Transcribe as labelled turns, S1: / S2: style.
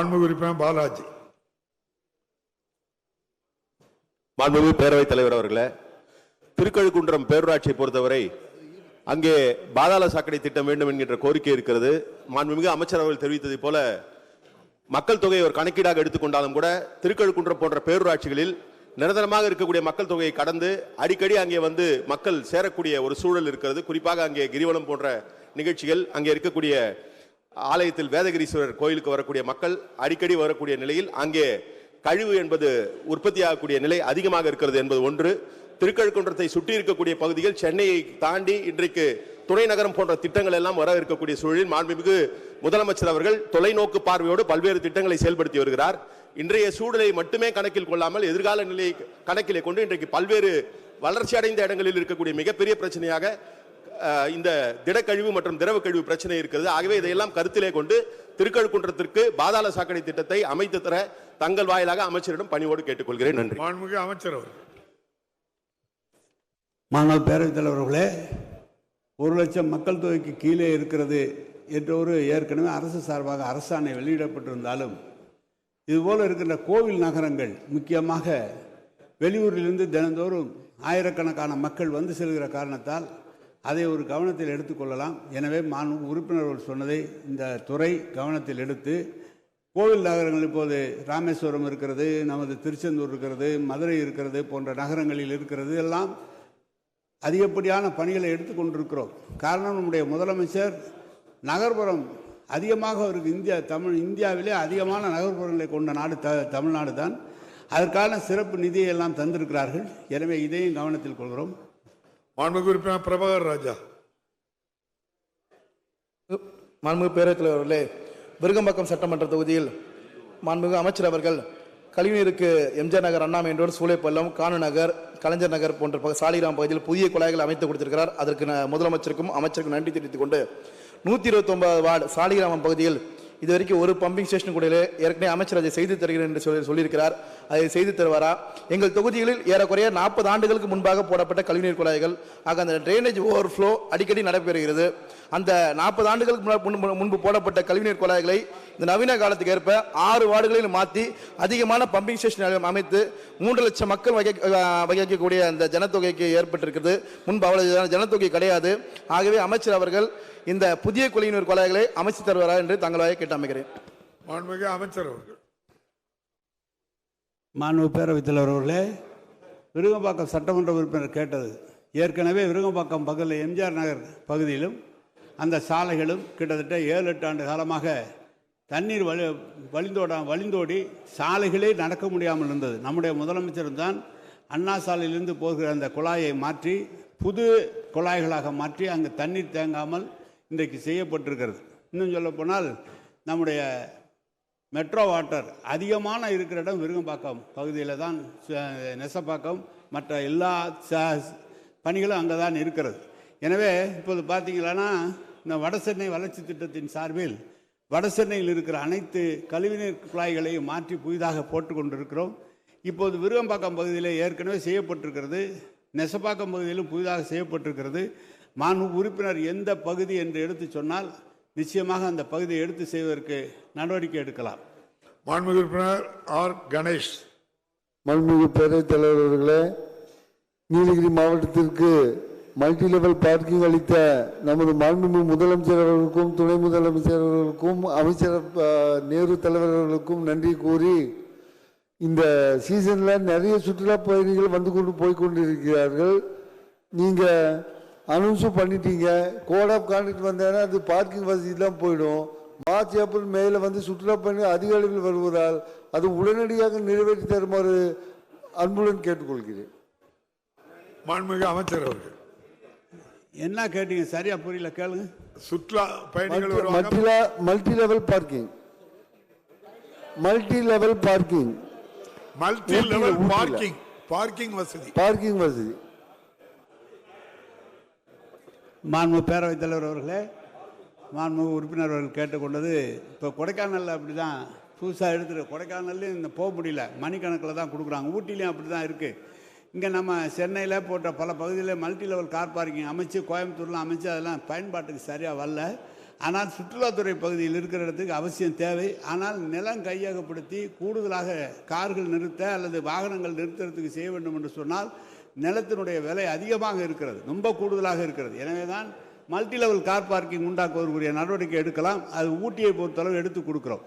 S1: உறுப்பினர் பாலாஜி.
S2: மாண்புமிகு பேரவைத் தலைவர் அவர்களே, திருக்கழுக்குன்றம் பேரூராட்சியை பொறுத்தவரை அங்கே பாதாள சாக்கடை திட்டம் வேண்டும் என்கின்ற கோரிக்கை இருக்கிறது. மாண்புமிகு அமைச்சர் அவர்கள் தெரிவித்ததை போல மக்கள் தொகையை ஒரு கணக்கீடாக எடுத்துக்கொண்டாலும் கூட திருக்கழுக்குன்றம் போன்ற பேரூராட்சிகளில் நிரந்தரமாக இருக்கக்கூடிய மக்கள் தொகையை கடந்து அடிக்கடி அங்கே வந்து மக்கள் சேரக்கூடிய ஒரு சூழல் இருக்கிறது. குறிப்பாக அங்கே கிரிவலம் போன்ற நிகழ்ச்சிகள், அங்கே இருக்கக்கூடிய ஆலயத்தில் வேதகிரீஸ்வரர் கோயிலுக்கு வரக்கூடிய மக்கள் அடிக்கடி வரக்கூடிய நிலையில் அங்கே கழிவு என்பது உற்பத்தியாகக்கூடிய நிலை அதிகமாக இருக்கிறது என்பது ஒன்று. திருக்கழுக்குன்றத்தை சுற்றி இருக்கக்கூடிய பகுதிகள் சென்னையை தாண்டி இன்றைக்கு துணை நகரம் போன்ற திட்டங்கள் எல்லாம் வர இருக்கக்கூடிய சூழலில் மாண்புமிகு முதலமைச்சர் அவர்கள் தொலைநோக்கு பார்வையோடு பல்வேறு திட்டங்களை செயல்படுத்தி வருகிறார். இன்றைய சூழலை மட்டுமே கணக்கில் கொள்ளாமல் எதிர்கால நிலையை கணக்கிலே கொண்டு இன்றைக்கு பல்வேறு வளர்ச்சி அடைந்த இடங்களில் இருக்கக்கூடிய மிகப்பெரிய பிரச்சனையாக இந்த திடக்கழிவு மற்றும் திரவ கழிவு பிரச்சனை இருக்கிறது. ஆகவே இதையெல்லாம் கருத்திலே கொண்டு திருக்கழுக்குன்றத்திற்கு பாதாள சாக்கடை திட்டத்தை அமைத்து தர தங்கள் வாயிலாக அமைச்சரிடம் பணியோடு கேட்டுக்கொள்கிறேன். நன்றி.
S1: மாண்புமிகு அமைச்சர் அவர்கள்.
S3: மாண்புமிகு பேரவைத் தலைவர்களே, 1 லட்சம் மக்கள் தொகைக்கு கீழே இருக்கிறது என்ற ஒரு ஏற்கனவே அரசு சார்பாக அரசாணை வெளியிடப்பட்டிருந்தாலும் இதுபோல் இருக்கின்ற கோவில் நகரங்கள், முக்கியமாக வெளியூரிலிருந்து தினந்தோறும் ஆயிரக்கணக்கான மக்கள் வந்து செல்கிற காரணத்தால் அதை ஒரு கவனத்தில் எடுத்துக்கொள்ளலாம். எனவே உறுப்பினர்கள் சொன்னதை இந்த துறை கவனத்தில் எடுத்து கோவில் நகரங்கள், இப்போது ராமேஸ்வரம் இருக்கிறது, நமது திருச்செந்தூர் இருக்கிறது, மதுரை இருக்கிறது, போன்ற நகரங்களில் இருக்கிறது, எல்லாம் அதிகப்படியான பணிகளை எடுத்துக்கொண்டிருக்கிறோம். காரணம், நம்முடைய முதலமைச்சர் நகர்ப்புறம் அதிகமாக அவருக்கு இந்தியாவிலே அதிகமான நகர்ப்புறங்களை கொண்ட நாடு தமிழ்நாடு தான். அதற்கான சிறப்பு நிதியை எல்லாம் தந்திருக்கிறார்கள். எனவே இதையும் கவனத்தில் கொள்கிறோம்.
S1: மாண்புமிகு உறுப்பினர் பிரபாகர் ராஜா.
S4: மாண்புமிகு பேரவைத் தலைவர்களே, விருகம்பாக்கம் சட்டமன்ற தொகுதியில் மாண்புமிகு அமைச்சர் அவர்கள் கழிவுநீருக்கு எம்ஜிஆர் நகர், அண்ணா மெயின் ரோடு, சூளைப்பள்ளம், கானு நகர், கலைஞர் நகர் போன்ற சாலிகிராம் பகுதியில் புதிய குழாய்கள் அமைத்து கொடுத்திருக்கிறார். அதற்கு முதலமைச்சருக்கும் அமைச்சருக்கும் நன்றி தெரிவித்துக் கொண்டு 129 வார்டு சாலிகிராமம் பகுதியில் இதுவரைக்கும் ஒரு பம்பிங் ஸ்டேஷன் கூட ஏற்கனவே அமைச்சர் அதை செய்து தருகிறேன் என்று சொல்லியிருக்கிறார். அதை செய்து தருவாரா? எங்கள் தொகுதிகளில் ஏறக்குறைய 40 ஆண்டுகளுக்கு முன்பாக போடப்பட்ட கழிவுநீர் குழாய்கள், ஆக அந்த ட்ரைனேஜ் ஓவர்ஃப்ளோ அடிக்கடி நடைபெறுகிறது. அந்த 40 ஆண்டுகளுக்கு முன்பு போடப்பட்ட கழிவுநீர் குழாய்களை இந்த நவீன காலத்துக்கு ஏற்ப 6 வார்டுகளில் மாற்றி அதிகமான பம்பிங் ஸ்டேஷன் அமைத்து 3 லட்சம் மக்கள் வகிக்கக்கூடிய அந்த ஜனத்தொகைக்கு ஏற்பட்டிருக்கிறது. முன்பு அவ்வளவு ஜனத்தொகை கிடையாது. ஆகவே அமைச்சர் அவர்கள் இந்த புதிய குடிநீர் குழாய்களை அமைச்சு தருவாரா என்று தங்களாக கேட்டு அமைக்கிறேன்.
S1: மாண்புமிகு அமைச்சர் அவர்கள்.
S3: மாண்புமிகு பேரவைத் தலைவர் அவர்களே, விருகம்பாக்கம் சட்டமன்ற உறுப்பினர் கேட்டது, ஏற்கனவே விருகம்பாக்கம் பகுதியில் எம்ஜிஆர் நகர் பகுதியிலும் அந்த சாலைகளும் கிட்டத்தட்ட 7-8 ஆண்டு காலமாக தண்ணீர் வழிந்தோடி சாலைகளே நடக்க முடியாமல் இருந்தது. நம்முடைய முதலமைச்சர் தான் அண்ணா சாலையிலிருந்து போகிற அந்த குழாயை மாற்றி புது குழாய்களாக மாற்றி அங்கு தண்ணீர் தேங்காமல் இன்றைக்கு செய்யப்பட்டிருக்கிறது. இன்னும் சொல்லப்போனால் நம்முடைய மெட்ரோ வாட்டர் அதிகமான இருக்கிற இடம் விருகம்பாக்கம் பகுதியில் தான். நெசப்பாக்கம் மற்ற எல்லா பணிகளும் அங்கே தான் இருக்கிறது. எனவே இப்போது பார்த்தீங்கன்னா இந்த வடசென்னை வளர்ச்சி திட்டத்தின் சார்பில் வடசென்னையில் இருக்கிற அனைத்து கழிவுநீர் குழாய்களையும் மாற்றி புதிதாக போட்டு கொண்டிருக்கிறோம். இப்போது விருகம்பாக்கம் பகுதியில் ஏற்கனவே செய்யப்பட்டிருக்கிறது, நெசப்பாக்கம் பகுதியிலும் புதிதாக செய்யப்பட்டிருக்கிறது. மாண்புமிகு உறுப்பினர் எந்த பகுதி என்று எடுத்து சொன்னால் நிச்சயமாக அந்த பகுதியை எடுத்து செய்வதற்கு நடவடிக்கை எடுக்கலாம்.
S1: மாண்புமிகு உறுப்பினர் ஆர் கணேஷ்.
S5: மாண்புமிகு பேரவைத் தலைவர் அவர்களே, நீலகிரி மாவட்டத்திற்கு மல்டி லெவல் பார்க்கிங் அளித்த நமது மாண்புமிகு முதலமைச்சர் அவர்களுக்கும் துணை முதலமைச்சர் அவர்களுக்கும் அமைச்சர் நேரு தலைவர் அவர்களுக்கும் நன்றி கூறி, இந்த சீசனில் நிறைய சுற்றுலா பயணிகள் வந்து கொண்டு போய்கொண்டிருக்கிறார்கள். நீங்கள் அனௌன்ஸும் பண்ணிட்டீங்க, கோட் ஆஃப் கான்டக்ட் வந்தேன்னா அது பார்க்கிங் வசதியெல்லாம் போயிடும். மார்ச் ஏப்ரல் மேல வந்து சுற்றுலா பயணிகள் அதிக அளவில் வருவதால் அது உடனடியாக நிறைவேற்றி தருமாறு அன்புடன் கேட்டுக்கொள்கிறேன்.
S1: மாண்புமிகு அமைச்சர் அவர்கள்.
S3: என்ன கேட்டீங்க? சரியா புரியல, கேளுங்க.
S1: சுற்றுலா பயணிகள்
S5: multi level parking, multi level parking,
S1: multi level parking, parking வசதி,
S5: பார்க்கிங் வசதி.
S3: மாண்புமிகு பேரவைத் தலைவர் அவர்களே, மாண்புமிகு உறுப்பினர் அவர்கள் கேட்டுக்கொண்டது, இப்போ கொடைக்கானலில் அப்படி தான் புதுசாக எடுத்துகிட்டு, கொடைக்கானல்லையும் இந்த போக முடியல, மணிக்கணக்கில் தான் கொடுக்குறாங்க. ஊட்டிலையும் அப்படி தான் இருக்குது. இங்கே நம்ம சென்னையில் போட்ட பல பகுதியில் மல்டி லெவல் கார் பார்க்கிங் அமைச்சு, கோயம்புத்தூர்லாம் அமைச்சு, அதெல்லாம் பயன்பாட்டுக்கு சரியாக வரல. ஆனால் சுற்றுலாத்துறை பகுதியில் இருக்கிற இடத்துக்கு அவசியம் தேவை. ஆனால் நிலம் கையகப்படுத்தி கூடுதலாக கார்கள் நிறுத்த அல்லது வாகனங்கள் நிறுத்துறதுக்கு செய்ய வேண்டும் என்று சொன்னால் நிலத்தினுடைய விலை அதிகமாக இருக்கிறது, ரொம்ப கூடுதலாக இருக்கிறது. எனவே தான் மல்டி லெவல் கார் பார்க்கிங் உண்டாக்குவதற்குரிய நடவடிக்கை எடுக்கலாம். அது ஊட்டியை பொறுத்தளவு எடுத்து கொடுக்குறோம்.